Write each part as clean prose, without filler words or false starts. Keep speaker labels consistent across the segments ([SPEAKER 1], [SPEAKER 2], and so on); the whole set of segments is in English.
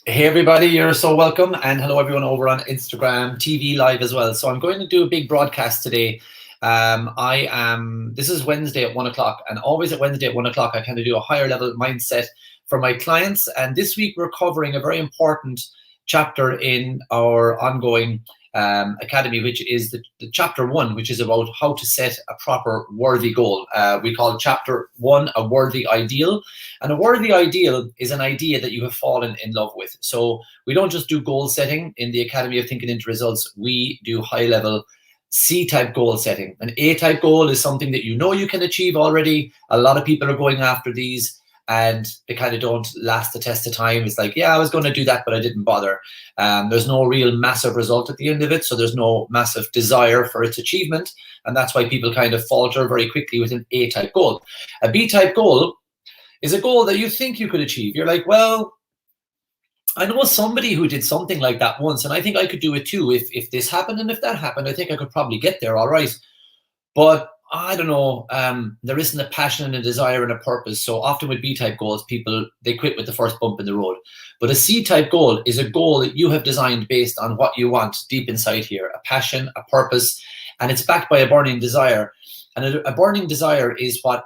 [SPEAKER 1] Hey everybody, you're so welcome, and hello everyone over on Instagram TV live as well. So I'm going to do a big broadcast today. This is Wednesday at 1 o'clock, and always at Wednesday at 1 o'clock I kind of do a higher level mindset for my clients. And this week we're covering a very important chapter in our ongoing academy, which is the chapter 1, which is about how to set a proper worthy goal. We call chapter 1 a worthy ideal, and a worthy ideal is an idea that you have fallen in love with. So we don't just do goal setting in the Academy of Thinking into Results. We do high level C-type goal setting. An A-type goal is something that you know you can achieve already. A lot of people are going after these, and they kind of don't last the test of time. It's like, yeah, I was going to do that, but I didn't bother. There's no real massive result at the end of it, so there's no massive desire for its achievement, and that's why people kind of falter very quickly with an A-type goal. A B-type goal is a goal that you think you could achieve. You're like, well, I know somebody who did something like that once, and I think I could do it too. If this happened and if that happened, I think I could probably get there, all right. But I don't know, there isn't a passion and a desire and a purpose. So often with B-type goals, people, they quit with the first bump in the road. But a C-type goal is a goal that you have designed based on what you want deep inside here, a passion, a purpose, and it's backed by a burning desire. And a burning desire is what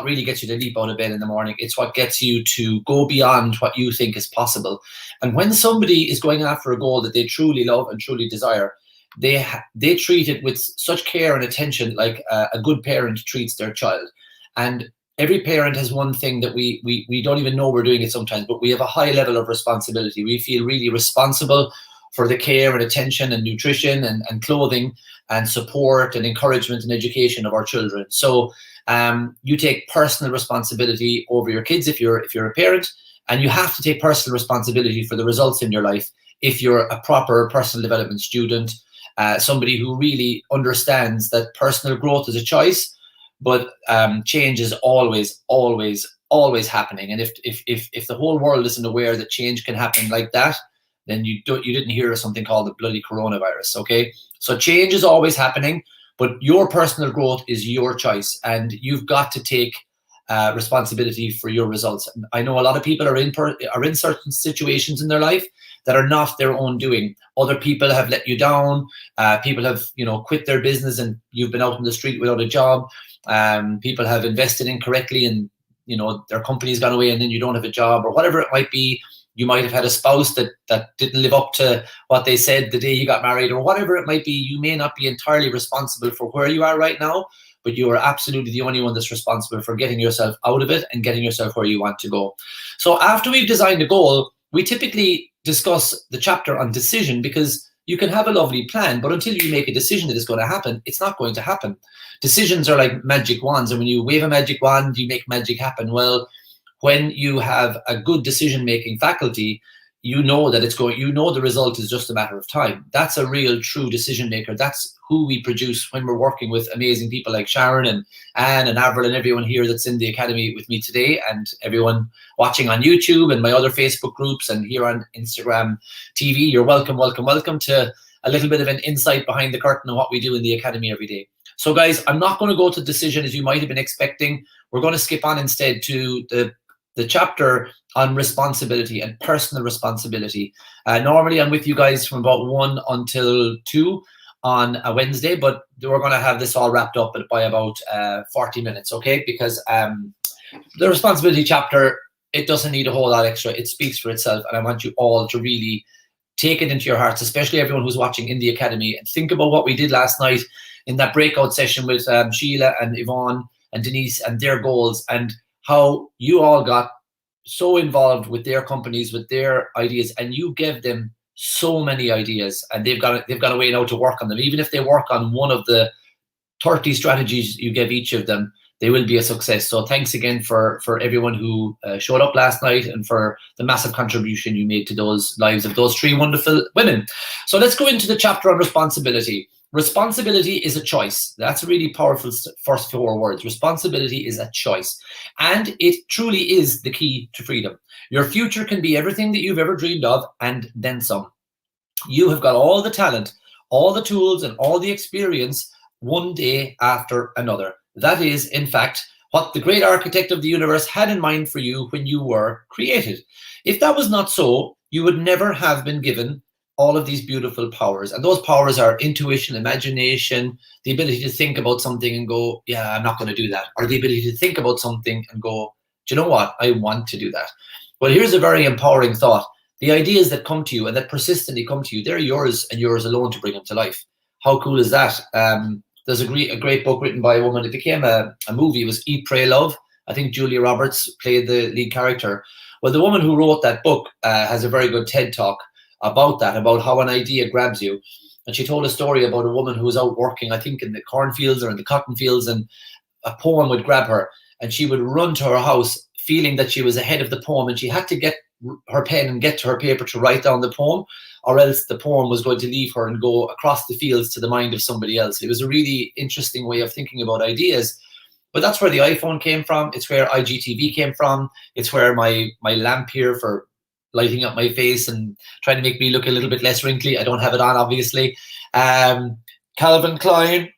[SPEAKER 1] really gets you to leap out of bed in the morning. It's what gets you to go beyond what you think is possible. And when somebody is going after a goal that they truly love and truly desire, they treat it with such care and attention, like a good parent treats their child. And every parent has one thing that we don't even know we're doing it sometimes, but we have a high level of responsibility. We feel really responsible for the care and attention and nutrition and clothing and support and encouragement and education of our children. So you take personal responsibility over your kids if you're a parent, and you have to take personal responsibility for the results in your life if you're a proper personal development student. Somebody who really understands that personal growth is a choice, but change is always, always, always happening. And if the whole world isn't aware that change can happen like that, then you didn't hear of something called the bloody coronavirus. Okay, so change is always happening, but your personal growth is your choice, and you've got to take responsibility for your results. And I know a lot of people are in certain situations in their life that are not their own doing. Other people have let you down. People have, quit their business, and you've been out in the street without a job. People have invested incorrectly, and their company's gone away, and then you don't have a job, or whatever it might be. You might have had a spouse that didn't live up to what they said the day you got married, or whatever it might be. You may not be entirely responsible for where you are right now, but you are absolutely the only one that's responsible for getting yourself out of it and getting yourself where you want to go. So after we've designed a goal, we typically discuss the chapter on decision, because you can have a lovely plan, but until you make a decision that it's going to happen, it's not going to happen. Decisions are like magic wands, and when you wave a magic wand, you make magic happen. Well, when you have a good decision-making faculty, you know that the result is just a matter of time. That's a real true decision maker. That's who we produce when we're working with amazing people like Sharon and Anne and Avril and everyone here that's in the Academy with me today, and everyone watching on YouTube and my other Facebook groups and here on Instagram TV. You're welcome, welcome, welcome to a little bit of an insight behind the curtain on what we do in the Academy every day. So guys, I'm not going to go to decision as you might have been expecting. We're going to skip on instead to the chapter on responsibility and personal responsibility. Normally I'm with you guys from about 1 until 2 on a Wednesday, but we're going to have this all wrapped up by about 40 minutes, okay? Because the responsibility chapter, it doesn't need a whole lot extra. It speaks for itself, and I want you all to really take it into your hearts, especially everyone who's watching in the Academy, and think about what we did last night in that breakout session with Sheila and Yvonne and Denise and their goals, and how you all got so involved with their companies, with their ideas, and you gave them so many ideas, and they've got a way now to work on them. Even if they work on one of the 30 strategies you gave each of them, they will be a success. So thanks again for everyone who showed up last night, and for the massive contribution you made to those lives of those 3 wonderful women. So let's go into the chapter on responsibility. Responsibility is a choice. That's a really powerful first 4 words. Responsibility is a choice, and it truly is the key to freedom. Your future can be everything that you've ever dreamed of, and then some. You have got all the talent, all the tools, and all the experience one day after another. That is, in fact, what the great architect of the universe had in mind for you when you were created. If that was not so, you would never have been given all of these beautiful powers. And those powers are intuition, imagination, the ability to think about something and go, yeah, I'm not going to do that. Or the ability to think about something and go, do you know what? I want to do that. Well, here's a very empowering thought. The ideas that come to you and that persistently come to you, they're yours and yours alone to bring them to life. How cool is that? There's a great book written by a woman. It became a movie. It was Eat, Pray, Love. I think Julia Roberts played the lead character. Well, the woman who wrote that book has a very good TED talk about that, about how an idea grabs you. And she told a story about a woman who was out working, I think in the cornfields or in the cotton fields, and a poem would grab her and she would run to her house feeling that she was ahead of the poem, and she had to get her pen and get to her paper to write down the poem, or else the poem was going to leave her and go across the fields to the mind of somebody else. It was a really interesting way of thinking about ideas. But that's where the iPhone came from. It's where IGTV came from. It's where my lamp here for lighting up my face and trying to make me look a little bit less wrinkly. I don't have it on, obviously. Calvin Klein,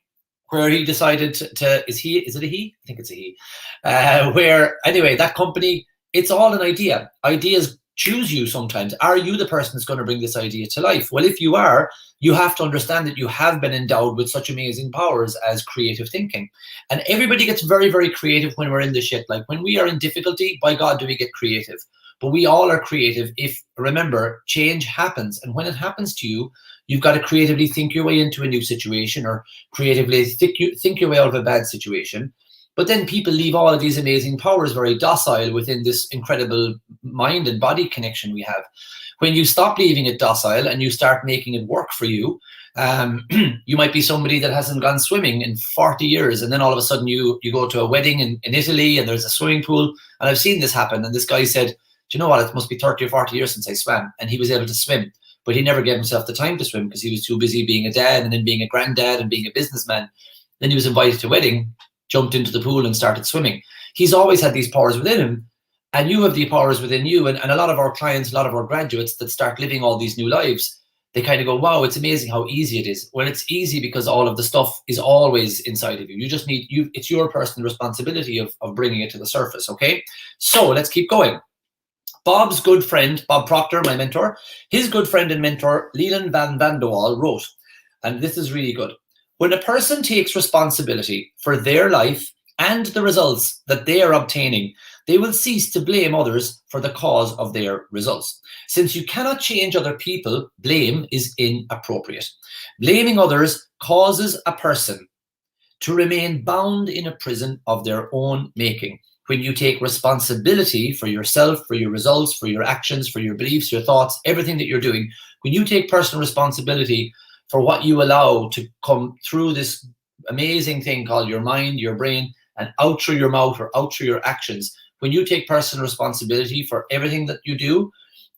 [SPEAKER 1] where he decided to is it a he? I think it's a he. Where, anyway, that company, it's all an idea. Ideas choose you sometimes. Are you the person that's going to bring this idea to life? Well, if you are, you have to understand that you have been endowed with such amazing powers as creative thinking. And everybody gets very, very creative when we're in the shit. Like when we are in difficulty, by God, do we get creative. But we all are creative if, remember, change happens. And when it happens to you, you've got to creatively think your way into a new situation, or creatively think your way out of a bad situation. But then people leave all of these amazing powers very docile within this incredible mind and body connection we have. When you stop leaving it docile and you start making it work for you, you might be somebody that hasn't gone swimming in 40 years. And then all of a sudden you go to a wedding in Italy and there's a swimming pool. And I've seen this happen. And this guy said, do you know what? It must be 30 or 40 years since I swam. And he was able to swim. But he never gave himself the time to swim because he was too busy being a dad and then being a granddad and being a businessman. Then he was invited to a wedding, jumped into the pool and started swimming. He's always had these powers within him, and you have the powers within you. And a lot of our clients, a lot of our graduates that start living all these new lives, they kind of go, wow, it's amazing how easy it is. Well, it's easy because all of the stuff is always inside of you. You just need, it's your personal responsibility of bringing it to the surface, okay? So let's keep going. Bob's good friend, Bob Proctor, my mentor, his good friend and mentor, Leland Van de Waal, wrote, and this is really good, when a person takes responsibility for their life and the results that they are obtaining, they will cease to blame others for the cause of their results. Since you cannot change other people, blame is inappropriate. Blaming others causes a person to remain bound in a prison of their own making. When you take responsibility for yourself, for your results, for your actions, for your beliefs, your thoughts, everything that you're doing, when you take personal responsibility for what you allow to come through this amazing thing called your mind, your brain, and out through your mouth or out through your actions, when you take personal responsibility for everything that you do,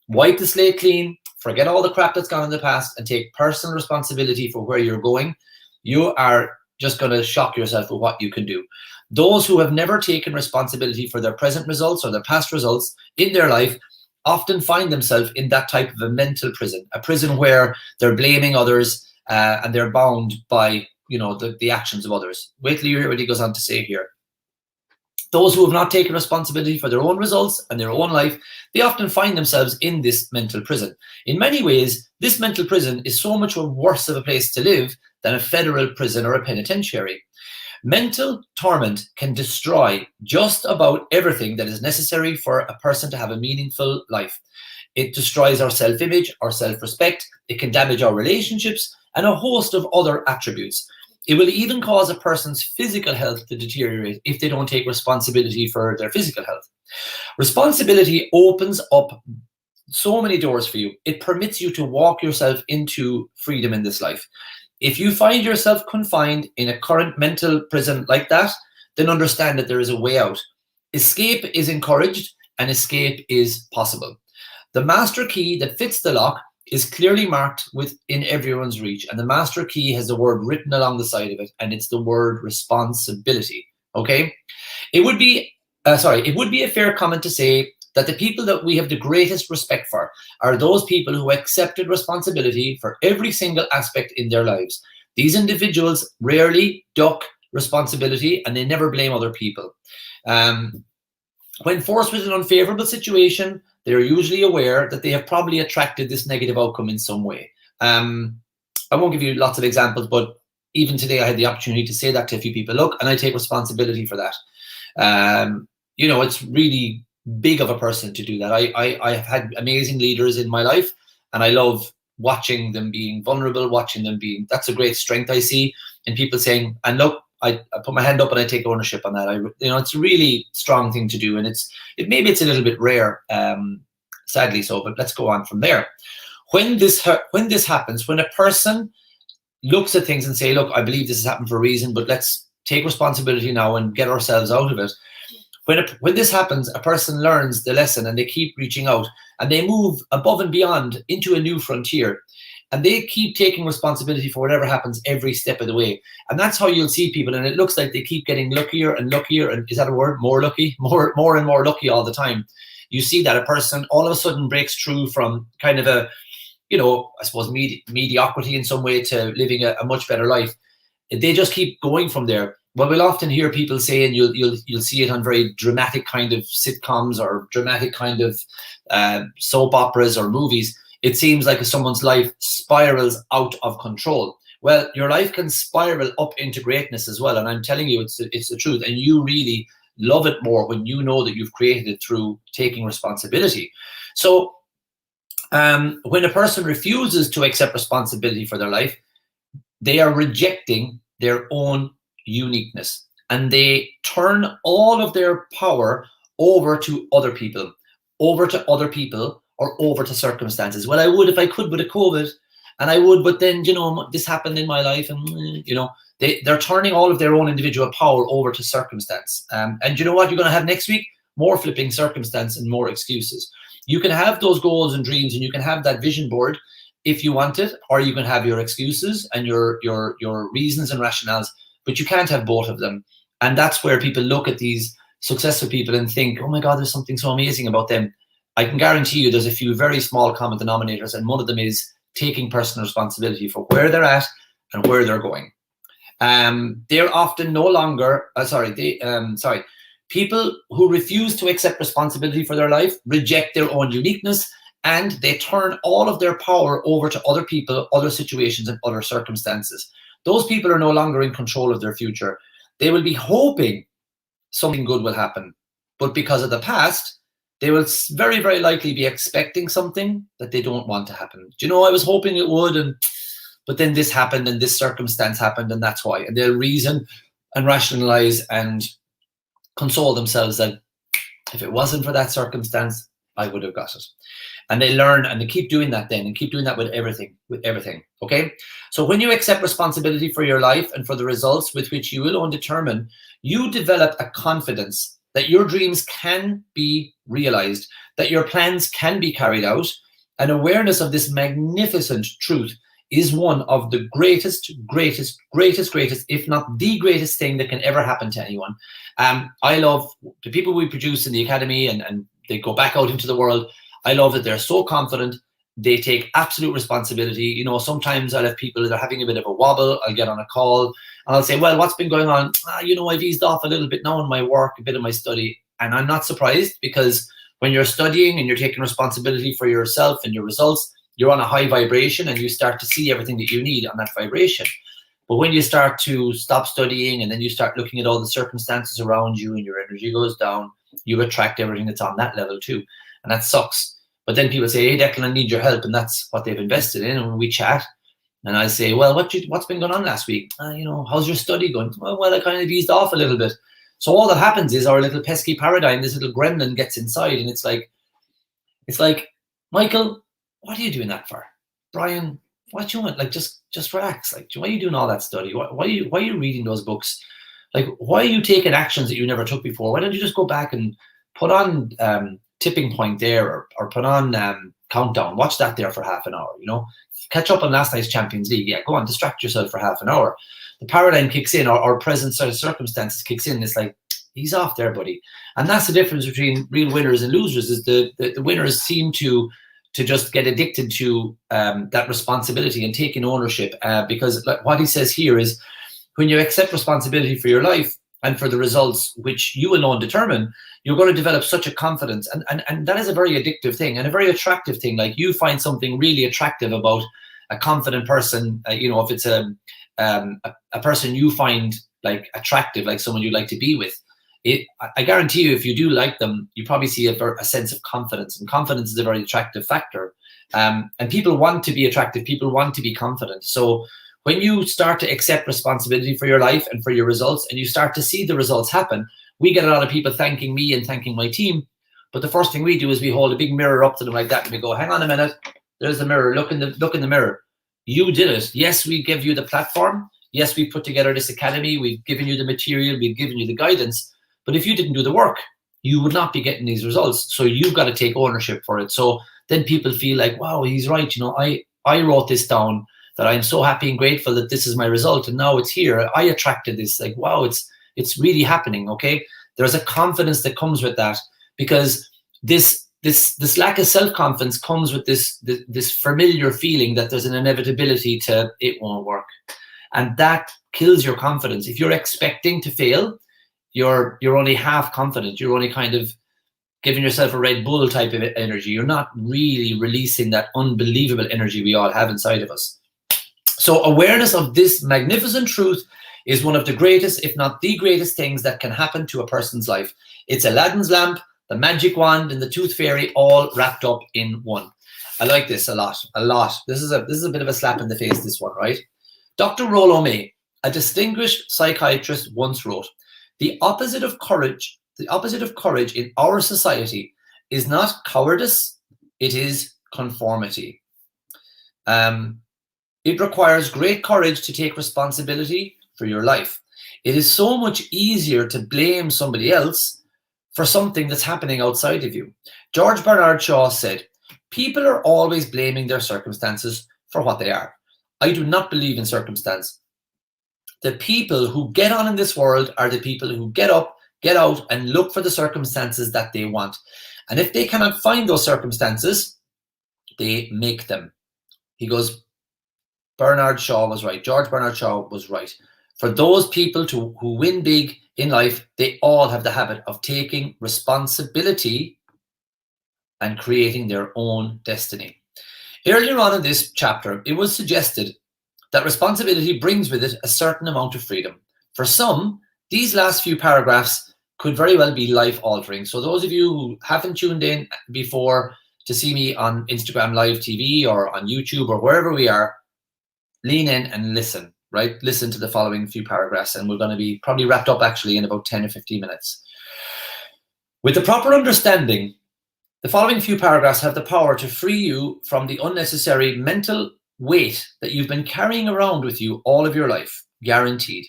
[SPEAKER 1] wipe the slate clean, forget all the crap that's gone in the past, and take personal responsibility for where you're going, you are just going to shock yourself with what you can do. Those who have never taken responsibility for their present results or their past results in their life often find themselves in that type of a mental prison, a prison where they're blaming others and they're bound by, you know, the actions of others. Wait till you hear what he goes on to say here. Those who have not taken responsibility for their own results and their own life, they often find themselves in this mental prison. In many ways, this mental prison is so much worse of a place to live than a federal prison or a penitentiary. Mental torment can destroy just about everything that is necessary for a person to have a meaningful life. It destroys our self-image, our self-respect. It can damage our relationships and a host of other attributes. It will even cause a person's physical health to deteriorate if they don't take responsibility for their physical health. Responsibility opens up so many doors for you. It permits you to walk yourself into freedom in this life. If you find yourself confined in a current mental prison like that, then understand that there is a way out. Escape is encouraged and escape is possible. The master key that fits the lock is clearly marked within everyone's reach, and the master key has the word written along the side of it, and it's the word responsibility. Okay, it would be a fair comment to say that the people that we have the greatest respect for are those people who accepted responsibility for every single aspect in their lives. These individuals rarely duck responsibility and they never blame other people. When forced with an unfavorable situation, they're usually aware that they have probably attracted this negative outcome in some way. I won't give you lots of examples, but even today I had the opportunity to say that to a few people. Look, and I take responsibility for that. You know, it's really big of a person to do that. I have had amazing leaders in my life, and I love watching them being vulnerable, watching them being, that's a great strength I see in people saying, and look, I put my hand up and I take ownership on that. You know, it's a really strong thing to do, and maybe it's a little bit rare, sadly so, but let's go on from there. When this happens, when a person looks at things and say, look, I believe this has happened for a reason, but let's take responsibility now and get ourselves out of it. When this happens, a person learns the lesson and they keep reaching out and they move above and beyond into a new frontier. And they keep taking responsibility for whatever happens every step of the way. And that's how you'll see people. And it looks like they keep getting luckier and luckier. And is that a word? More lucky? More and more lucky all the time. You see that a person all of a sudden breaks through from kind of a, you know, I suppose mediocrity in some way to living a much better life. They just keep going from there. Well, we'll often hear people say, and you'll see it on very dramatic kind of sitcoms or dramatic kind of soap operas or movies. It seems like someone's life spirals out of control. Well, your life can spiral up into greatness as well. And I'm telling you, it's the truth. And you really love it more when you know that you've created it through taking responsibility. So when a person refuses to accept responsibility for their life, they are rejecting their own uniqueness. And they turn all of their power over to other people, or over to circumstances. Well, I would if I could with a COVID, and I would, but then, you know, this happened in my life, and, you know, they're turning all of their own individual power over to circumstance. And you know what you're going to have next week? More flipping circumstance and more excuses. You can have those goals and dreams, and you can have that vision board if you want it, or you can have your excuses and your reasons and rationales, but you can't have both of them. And that's where people look at these successful people and think, oh my God, there's something so amazing about them. I can guarantee you there's a few very small common denominators, and one of them is taking personal responsibility for where they're at and where they're going. They're often no longer, people who refuse to accept responsibility for their life reject their own uniqueness, and they turn all of their power over to other people, other situations, and other circumstances. Those people are no longer in control of their future. They will be hoping something good will happen, but because of the past, they will very, very likely be expecting something that they don't want to happen. Do you know, I was hoping it would, but then this happened and this circumstance happened, and that's why. And they'll reason and rationalize and console themselves that if it wasn't for that circumstance, I would have got it. And they learn, and they keep doing that then, and keep doing that with everything, okay? So when you accept responsibility for your life and for the results with which you alone determine, you develop a confidence that your dreams can be realized, that your plans can be carried out. An awareness of this magnificent truth is one of the greatest, if not the greatest thing that can ever happen to anyone. I love the people we produce in the academy, and they go back out into the world. I love that they're so confident. They take absolute responsibility. You know, sometimes I'll have people that are having a bit of a wobble. I'll get on a call and I'll say, well, what's been going on? You know, I've eased off a little bit now in my work, a bit of my study. And I'm not surprised, because when you're studying and you're taking responsibility for yourself and your results, you're on a high vibration and you start to see everything that you need on that vibration. But when you start to stop studying and then you start looking at all the circumstances around you and your energy goes down, you attract everything that's on that level too. And that sucks. But then people say, hey, Declan, I need your help. And that's what they've invested in. And when we chat, and I say, well, what's been going on last week? You know, how's your study going? Well, I kind of eased off a little bit. So all that happens is our little pesky paradigm, this little gremlin gets inside. And it's like, Michael, what are you doing that for? Brian, what do you want? Like, just relax. Like, why are you doing all that study? Why are you reading those books? Like, why are you taking actions that you never took before? Why don't you just go back and put on Tipping Point there, or put on Countdown, watch that there for half an hour, you know, catch up on last night's Champions League. Yeah, go on, distract yourself for half an hour. The paradigm kicks in, or present sort of circumstances kicks in. It's like, he's off there, buddy. And that's the difference between real winners and losers, is the winners seem to just get addicted to that responsibility and taking ownership, because like what he says here is, when you accept responsibility for your life and for the results which you alone determine, you're going to develop such a confidence. And that is a very addictive thing and a very attractive thing. Like, you find something really attractive about a confident person, if it's a person you find like attractive, like someone you'd like to be with. I guarantee you, if you do like them, you probably see a sense of confidence, and confidence is a very attractive factor. And people want to be attractive. People want to be confident. So when you start to accept responsibility for your life and for your results, and you start to see the results happen, we get a lot of people thanking me and thanking my team. But the first thing we do is we hold a big mirror up to them like that, and we go, hang on a minute, there's the mirror, look in the mirror. You did it. Yes, we give you the platform. Yes, we put together this academy. We've given you the material. We've given you the guidance. But if you didn't do the work, you would not be getting these results. So you've got to take ownership for it. So then people feel like, wow, he's right. I wrote this down, that I'm so happy and grateful that this is my result, and now it's here. I attracted this. Like, wow, it's really happening. Okay, there's a confidence that comes with that, because this lack of self-confidence comes with this familiar feeling that there's an inevitability to it won't work, and that kills your confidence. If you're expecting to fail, you're only half confident. You're only kind of giving yourself a Red Bull type of energy. You're not really releasing that unbelievable energy we all have inside of us. So awareness of this magnificent truth is one of the greatest, if not the greatest, things that can happen to a person's life. It's Aladdin's lamp, the magic wand, and the tooth fairy, all wrapped up in one. I like this a lot. This is a bit of a slap in the face, this one, right? Dr. Rollo May, a distinguished psychiatrist, once wrote, the opposite of courage in our society is not cowardice, it is conformity. It requires great courage to take responsibility for your life. It is so much easier to blame somebody else for something that's happening outside of you. George Bernard Shaw said, people are always blaming their circumstances for what they are. I do not believe in circumstance. The people who get on in this world are the people who get up, get out, and look for the circumstances that they want. And if they cannot find those circumstances, they make them. He goes, Bernard Shaw was right. George Bernard Shaw was right. For those people who win big in life, they all have the habit of taking responsibility and creating their own destiny. Earlier on in this chapter, it was suggested that responsibility brings with it a certain amount of freedom. For some, these last few paragraphs could very well be life-altering. So those of you who haven't tuned in before to see me on Instagram Live TV or on YouTube or wherever we are, lean in and listen, right? Listen to the following few paragraphs, and we're going to be probably wrapped up actually in about 10 or 15 minutes. With the proper understanding, the following few paragraphs have the power to free you from the unnecessary mental weight that you've been carrying around with you all of your life, guaranteed.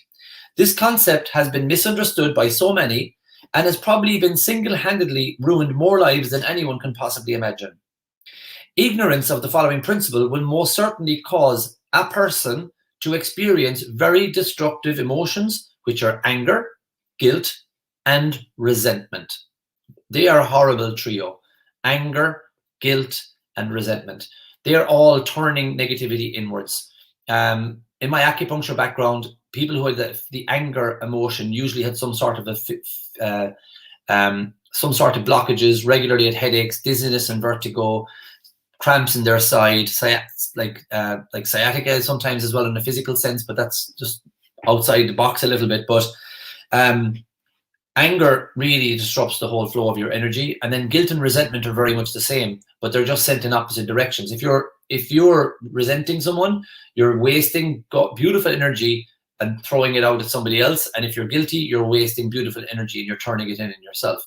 [SPEAKER 1] This concept has been misunderstood by so many and has probably been single-handedly ruined more lives than anyone can possibly imagine. Ignorance of the following principle will most certainly cause a person to experience very destructive emotions, which are anger, guilt, and resentment. They are a horrible trio. Anger, guilt, and resentment. They are all turning negativity inwards. In my acupuncture background, people who had the anger emotion usually had some sort of blockages, regularly had headaches, dizziness and vertigo, cramps in their side, like sciatica sometimes as well in a physical sense, but that's just outside the box a little bit. But anger really disrupts the whole flow of your energy, and then guilt and resentment are very much the same, but they're just sent in opposite directions. If you're resenting someone, you're wasting beautiful energy and throwing it out at somebody else, and if you're guilty, you're wasting beautiful energy and you're turning it in yourself.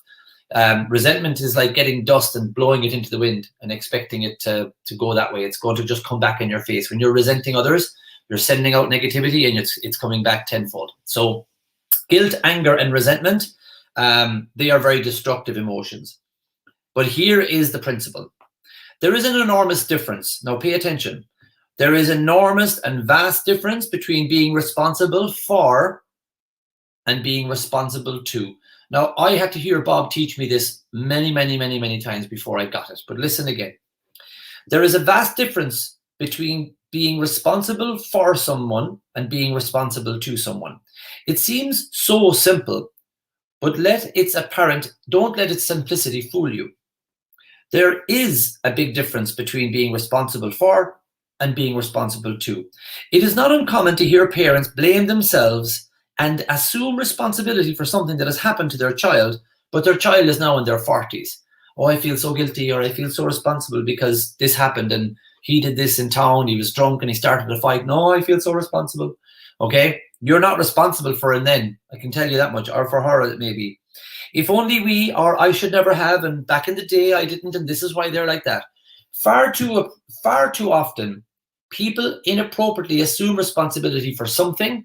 [SPEAKER 1] Resentment is like getting dust and blowing it into the wind and expecting it to go that way. It's going to just come back in your face. When you're resenting others, you're sending out negativity and it's coming back tenfold. So guilt, anger, and resentment, they are very destructive emotions. But here is the principle. There is an enormous difference. Now pay attention. There is enormous and vast difference between being responsible for and being responsible to. Now, I had to hear Bob teach me this many, many, many, many times before I got it. But listen again. There is a vast difference between being responsible for someone and being responsible to someone. It seems so simple, but don't let its simplicity fool you. There is a big difference between being responsible for and being responsible to. It is not uncommon to hear parents blame themselves and assume responsibility for something that has happened to their child, but their child is now in their 40s. Oh, I feel so guilty, or I feel so responsible because this happened and he did this in town, he was drunk and he started a fight. No, I feel so responsible. Okay, you're not responsible for him then, I can tell you that much, or for her maybe. If only we, or I should never have, and back in the day I didn't, and this is why they're like that. Far too often, people inappropriately assume responsibility for something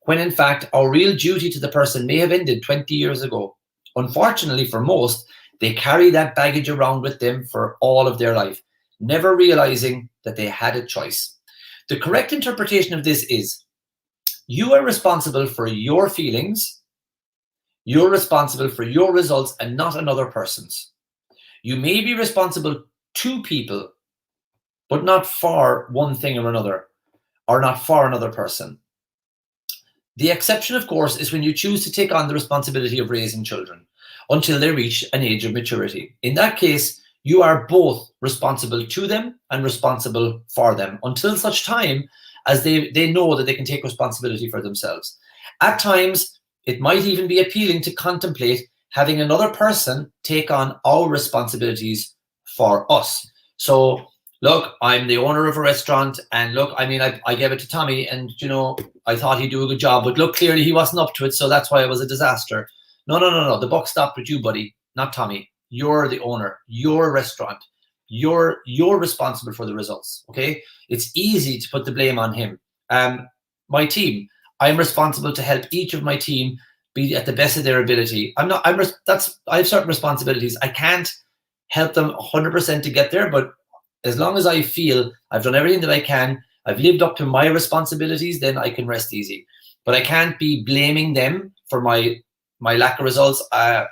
[SPEAKER 1] when in fact our real duty to the person may have ended 20 years ago. Unfortunately for most, they carry that baggage around with them for all of their life, never realizing that they had a choice. The correct interpretation of this is, you are responsible for your feelings, you're responsible for your results and not another person's. You may be responsible to people, but not for one thing or another, or not for another person. The exception, of course, is when you choose to take on the responsibility of raising children until they reach an age of maturity. In that case, you are both responsible to them and responsible for them until such time as they know that they can take responsibility for themselves. At times, it might even be appealing to contemplate having another person take on our responsibilities for us. So, look, I'm the owner of a restaurant, and look, I mean, I gave it to Tommy, and, you know, I thought he'd do a good job, but look, clearly he wasn't up to it, so that's why it was a disaster. No. The buck stopped with you, buddy, not Tommy. You're the owner. Your restaurant. You're responsible for the results. Okay, it's easy to put the blame on him. My team. I'm responsible to help each of my team be at the best of their ability. I have certain responsibilities. I can't help them 100% to get there, but as long as I feel I've done everything that I can, I've lived up to my responsibilities, then I can rest easy. But I can't be blaming them for my lack of results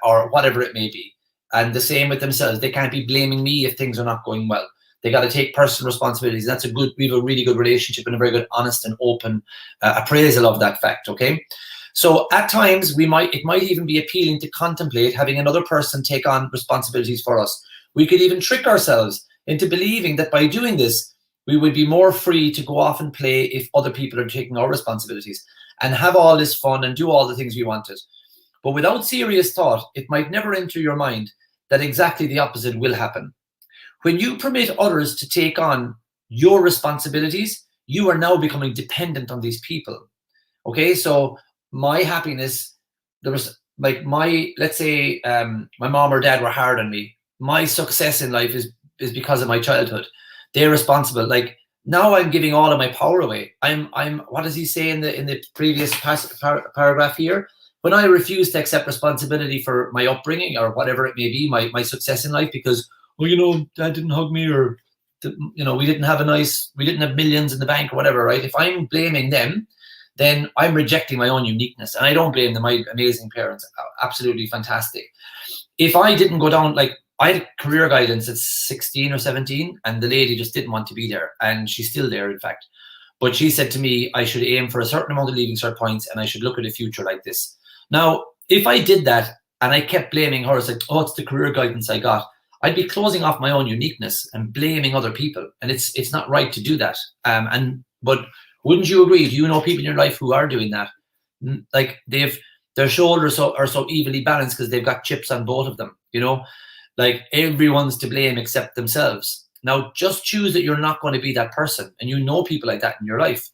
[SPEAKER 1] or whatever it may be. And the same with themselves. They can't be blaming me if things are not going well. They got to take personal responsibilities. We have a really good relationship and a very good, honest and open appraisal of that fact, okay? So at times, it might even be appealing to contemplate having another person take on responsibilities for us. We could even trick ourselves into believing that by doing this, we would be more free to go off and play if other people are taking our responsibilities and have all this fun and do all the things we wanted. But without serious thought, it might never enter your mind that exactly the opposite will happen. When you permit others to take on your responsibilities, you are now becoming dependent on these people. Okay, so my happiness, let's say my mom or dad were hard on me. My success in life is because of my childhood. They're responsible. Like, now I'm giving all of my power away. I'm what does he say in the previous paragraph here? When I refuse to accept responsibility for my upbringing or whatever it may be, my success in life, because, well, you know, dad didn't hug me, or, you know, we didn't have millions in the bank or whatever, right? If I'm blaming them, then I'm rejecting my own uniqueness. And I don't blame them. My amazing parents, absolutely fantastic. If I didn't go down, like, I had career guidance at 16 or 17, and the lady just didn't want to be there. And she's still there, in fact. But she said to me, I should aim for a certain amount of Leaving Cert points, and I should look at a future like this. Now, if I did that and I kept blaming her, it's like, oh, it's the career guidance I got, I'd be closing off my own uniqueness and blaming other people. And it's not right to do that. But wouldn't you agree? Do you know people in your life who are doing that? Like, their shoulders are so evenly balanced because they've got chips on both of them, you know? Like, everyone's to blame except themselves. Now, just choose that you're not going to be that person. And you know people like that in your life.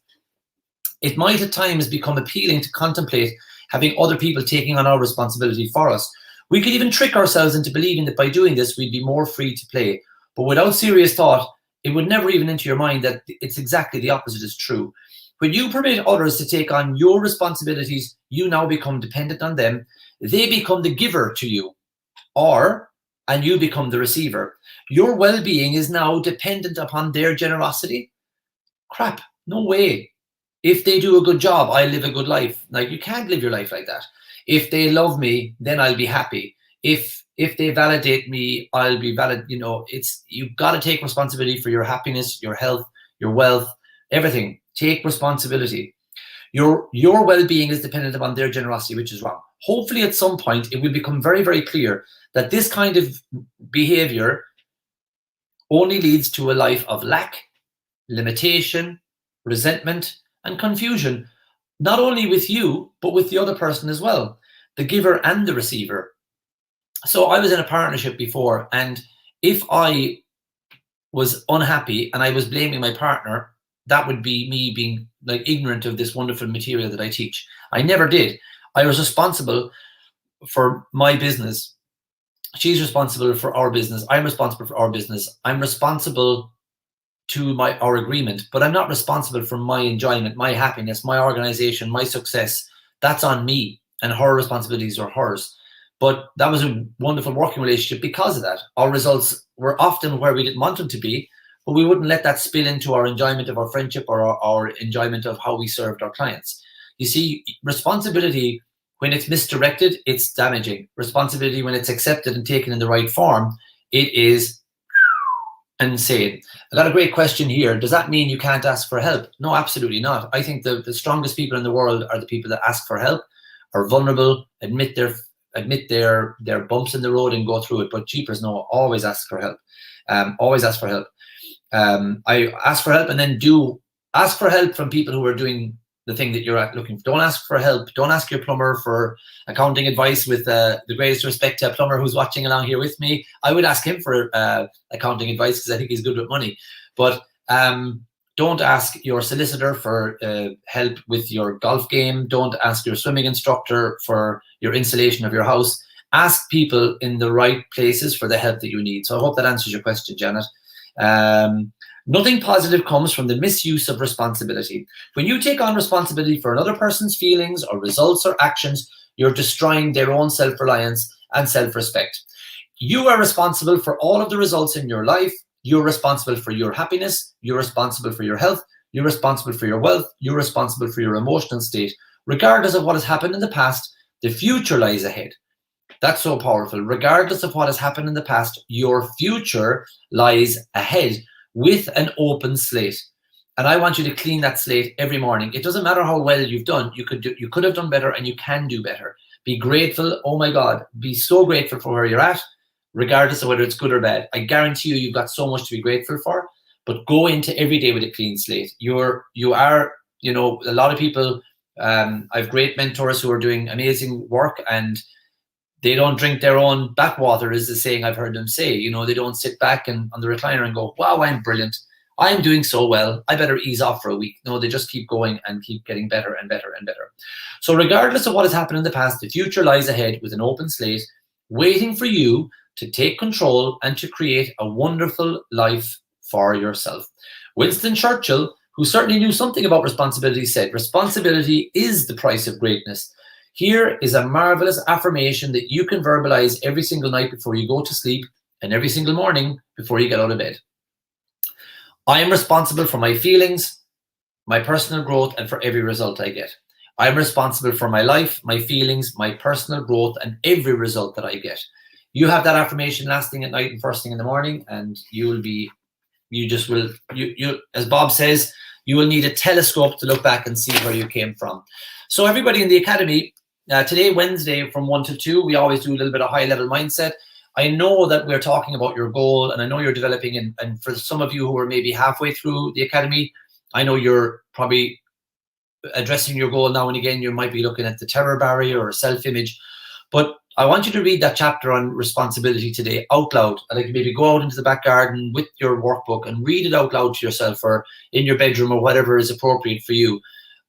[SPEAKER 1] It might at times become appealing to contemplate having other people taking on our responsibility for us. We could even trick ourselves into believing that by doing this, we'd be more free to play. But without serious thought, it would never even enter your mind that it's exactly the opposite is true. When you permit others to take on your responsibilities, you now become dependent on them. They become the giver to you, and you become the receiver. Your well-being is now dependent upon their generosity. Crap, no way. If they do a good job, I live a good life. Like, you can't live your life like that. If they love me, then I'll be happy. If they validate me, I'll be valid. You know, you've got to take responsibility for your happiness, your health, your wealth, Everything. Take responsibility. Your well-being is dependent upon their generosity, which is wrong. Hopefully at some point it will become very, very clear that this kind of behavior only leads to a life of lack, limitation, resentment, and confusion, not only with you, but with the other person as well, the giver and the receiver. So I was in a partnership before, and if I was unhappy and I was blaming my partner, that would be me being like ignorant of this wonderful material that I teach. I never did. I was responsible for my business. She's responsible for our business. I'm responsible for our business. I'm responsible to our agreement, but I'm not responsible for my enjoyment, my happiness, my organization, my success. That's on me, and her responsibilities are hers. But that was a wonderful working relationship because of that. Our results were often where we didn't want them to be, but we wouldn't let that spill into our enjoyment of our friendship or our enjoyment of how we served our clients. You see, responsibility, when it's misdirected, it's damaging. Responsibility, when it's accepted and taken in the right form, it is insane. I got a great question here. Does that mean you can't ask for help? No, absolutely not. I think the strongest people in the world are the people that ask for help, are vulnerable, admit their bumps in the road and go through it. But jeepers, no, always ask for help. Always ask for help. I ask for help, and then do ask for help from people who are doing the thing that you're looking for. Don't ask for help. Don't ask your plumber for accounting advice. With the greatest respect to a plumber who's watching along here with me, I would ask him for accounting advice because I think he's good with money. But don't ask your solicitor for help with your golf game. Don't ask your swimming instructor for your installation of your house. Ask people in the right places for the help that you need. So I hope that answers your question, Janet. Nothing positive comes from the misuse of responsibility. When you take on responsibility for another person's feelings or results or actions, you're destroying their own self-reliance and self-respect. You are responsible for all of the results in your life. You're responsible for your happiness. You're responsible for your health. You're responsible for your wealth. You're responsible for your emotional state. Regardless of what has happened in the past, the future lies ahead. That's so powerful. Regardless of what has happened in the past, your future lies ahead with an open slate. And I want you to clean that slate every morning. It doesn't matter how well you've done. You could have done better, and you can do better. Be grateful. Oh my God, be so grateful for where you're at, regardless of whether it's good or bad. I guarantee you've got so much to be grateful for, but go into every day with a clean slate. You are, a lot of people, I have great mentors who are doing amazing work, and they don't drink their own backwater, is the saying I've heard them say. They don't sit back and on the recliner and go, wow, I'm brilliant. I'm doing so well. I better ease off for a week. No, they just keep going and keep getting better and better and better. So regardless of what has happened in the past, the future lies ahead with an open slate, waiting for you to take control and to create a wonderful life for yourself. Winston Churchill, who certainly knew something about responsibility, said, responsibility is the price of greatness. Here is a marvelous affirmation that you can verbalize every single night before you go to sleep and every single morning before you get out of bed. I am responsible for my feelings, my personal growth, and for every result I get. I am responsible for my life, my feelings, my personal growth, and every result that I get. You have that affirmation last thing at night and first thing in the morning, and you as Bob says, you will need a telescope to look back and see where you came from. So everybody in the Academy, today, Wednesday, from 1 to 2, we always do a little bit of high-level mindset. I know that we're talking about your goal, and I know you're developing, and for some of you who are maybe halfway through the Academy, I know you're probably addressing your goal now and again. You might be looking at the terror barrier or self-image, but I want you to read that chapter on responsibility today out loud. Like maybe go out into the back garden with your workbook and read it out loud to yourself, or in your bedroom, or whatever is appropriate for you.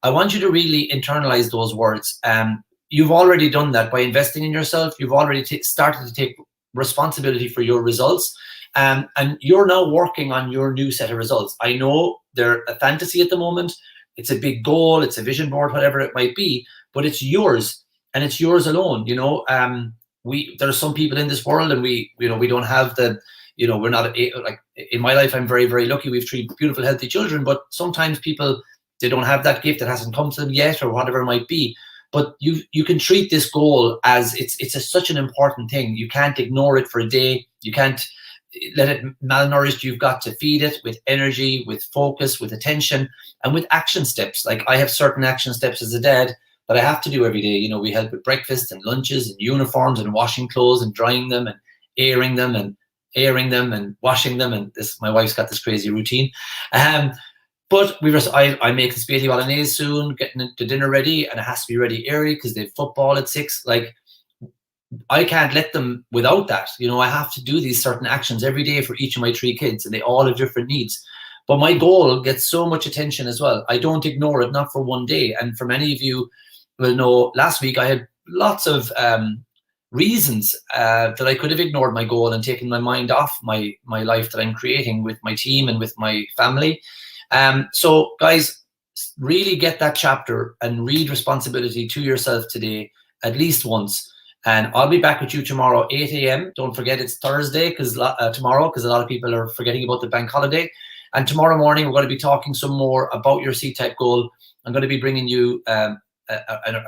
[SPEAKER 1] I want you to really internalize those words. You've already done that by investing in yourself. You've already started to take responsibility for your results, and you're now working on your new set of results. I know they're a fantasy at the moment. It's a big goal. It's a vision board, whatever it might be, but it's yours, and it's yours alone. There's some people in this world, and we don't have the, we're not like in my life. I'm very, very lucky. We have 3 beautiful, healthy children, but sometimes people, they don't have that gift. That hasn't come to them yet, or whatever it might be. But you can treat this goal as it's such an important thing. You can't ignore it for a day. You can't let it malnourished, you've got to feed it with energy, with focus, with attention, and with action steps. Like I have certain action steps as a dad that I have to do every day. You know, we help with breakfast and lunches and uniforms and washing clothes and drying them and airing them and washing them. And this, my wife's got this crazy routine. But I make the spaghetti bolognese soon, getting the dinner ready, and it has to be ready early because they have football at 6. Like, I can't let them without that. You know, I have to do these certain actions every day for each of my 3 kids, and they all have different needs. But my goal gets so much attention as well. I don't ignore it, not for one day. And for many of you will know, last week I had lots of reasons that I could have ignored my goal and taken my mind off my life that I'm creating with my team and with my family. So guys, really get that chapter and read Responsibility to yourself today at least once. And I'll be back with you tomorrow, 8 a.m. Don't forget it's Thursday tomorrow, because a lot of people are forgetting about the bank holiday. And tomorrow morning, we're going to be talking some more about your C-type goal. I'm going to be bringing you a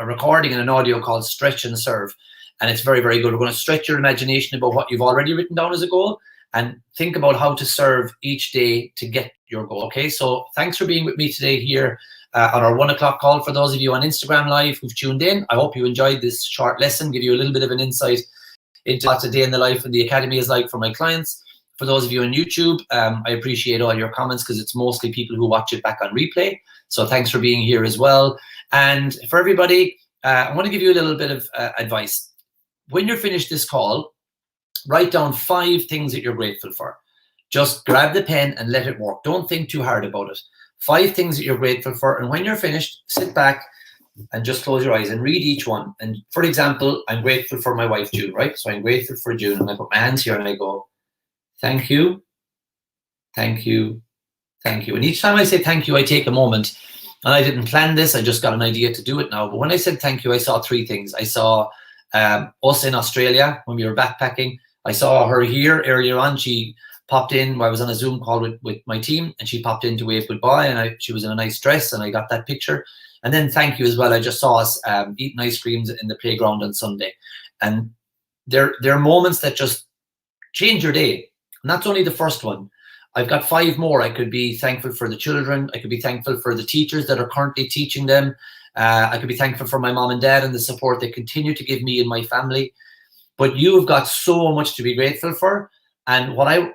[SPEAKER 1] recording and an audio called Stretch and Serve. And it's very, very good. We're going to stretch your imagination about what you've already written down as a goal and think about how to serve each day to get your goal. Okay, so thanks for being with me today here on our 1 o'clock call. For those of you on Instagram Live who've tuned in, I hope you enjoyed this short lesson, give you a little bit of an insight into what a day in the life in the academy is like for my clients. For those of you on YouTube, I appreciate all your comments because it's mostly people who watch it back on replay. So thanks for being here as well. And for everybody, I want to give you a little bit of advice. When you're finished this call, write down 5 things that you're grateful for. Just grab the pen and let it work. Don't think too hard about it. 5 things that you're grateful for. And when you're finished, sit back and just close your eyes and read each one. And for example, I'm grateful for my wife, June, right? So I'm grateful for June. And I put my hands here and I go, thank you, thank you, thank you. And each time I say thank you, I take a moment. And I didn't plan this. I just got an idea to do it now. But when I said thank you, I saw 3 things. I saw us in Australia when we were backpacking. I saw her here earlier on. She popped in. I was on a Zoom call with my team, and she popped in to wave goodbye. And she was in a nice dress, and I got that picture. And then thank you as well. I just saw us eating ice creams in the playground on Sunday. And there are moments that just change your day. And that's only the first one. I've got 5 more. I could be thankful for the children. I could be thankful for the teachers that are currently teaching them. I could be thankful for my mom and dad and the support they continue to give me and my family. But you've got so much to be grateful for. And what I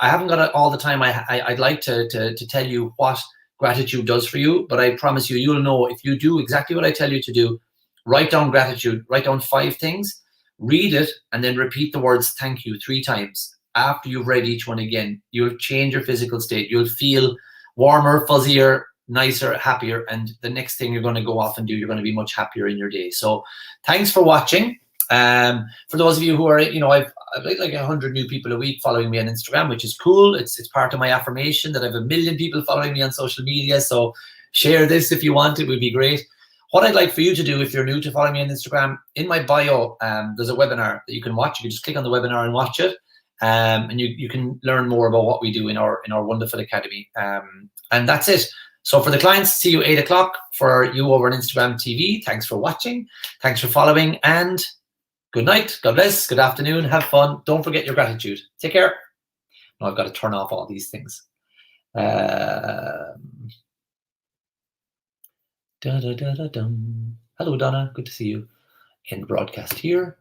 [SPEAKER 1] haven't got it all the time. I'd like to tell you what gratitude does for you, but I promise you, you'll know if you do exactly what I tell you to do. Write down gratitude, write down 5 things, read it, and then repeat the words thank you 3 times. After you've read each one again, you'll change your physical state. You'll feel warmer, fuzzier, nicer, happier. And the next thing you're going to go off and do, you're going to be much happier in your day. So thanks for watching. For those of you who are, I've like 100 new people a week following me on Instagram, which is cool. It's part of my affirmation that I have 1 million people following me on social media. So share this if you want. It would be great. What I'd like for you to do, if you're new to following me on Instagram, in my bio, there's a webinar that you can watch. You can just click on the webinar and watch it. And you can learn more about what we do in our wonderful academy. And that's it. So for the clients, see you 8 o'clock. For you over on Instagram TV, thanks for watching. Thanks for following. And good night. God bless. Good afternoon. Have fun. Don't forget your gratitude. Take care. Now I've got to turn off all these things. Hello, Donna. Good to see you. End broadcast here.